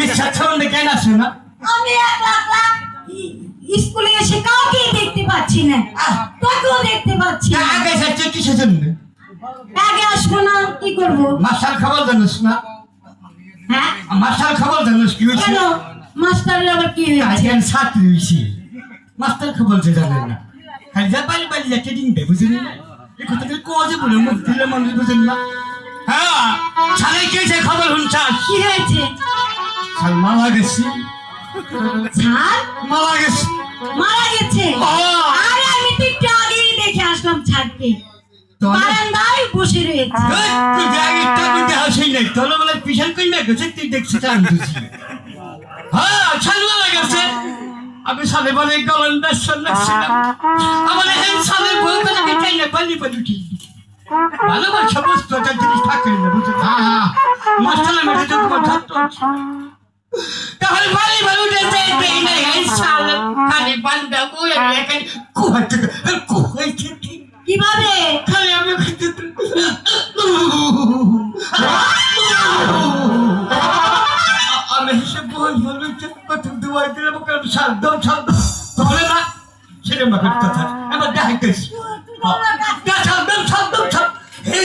বিশ্বাস সম্বন্ধে কেন আসে না? আমি একলা স্কুলে এসে কাউকে দেখতে পাচ্ছি না, তোকেও দেখতে পাচ্ছি না। আগে যাচ্ছে কিসের জন্য? আগে আসবো না কি করবো? মাস্টার খবর জানিস না? হ্যাঁ মাস্টার খবর জানিস কি হয়েছে? কেন মাস্টারের আবার কি হয়েছে? আজকাল ছাত্রী হয়েছি, মাস্টার খবর যে জানেন না, খালি যা বালি বালি যাচ্ছে ডিংবে, বুঝলেন না? এই কথাটা কজে বলে মুখ দিলে মানুষ বুঝেন না? হ্যাঁ, ছাড়ে কি হয়েছে খবর শুনছাস? কি হয়েছে? ছাড় মারা গেছি, ছাড় মারা গেছি। মারা গেছে? আরে আমি তো একটু আগেই দেখে আসলাম ছাড়কে, বারান্দায় বসে রয়েছে। তুই আগে টাকা দেওয়া সেই নাই, তোর বলে পিছন কই না গেছে, তুই দেখছিস আমি বুঝি। হ্যাঁ, ছাড় মারা গেছে। আমি সালে বলে গলন দর্শন লাগছিলাম, আমার এই সালে বলতে লাগে চাই না পালি পালি উঠি। ভালোবাসা বস্তু একটা জিনিস থাকে না, বুঝলি? হ্যাঁ, মাস্টারের মেয়েটা তো তোমার ছাত্র। তাহলে বাড়ি বাড়ি উঠে যাই দেই না, এই সালে খালি বান্দা বই আমি এখানে কুহাইতে কুহাইতে কিভাবে? খালি আমি আমি হিসেব বই বলবো কত দুয়াই দিলাম কারণ সাধ্য সাধ্য তাহলে না সেটা মাকে কথা এবার দেখাইতেছি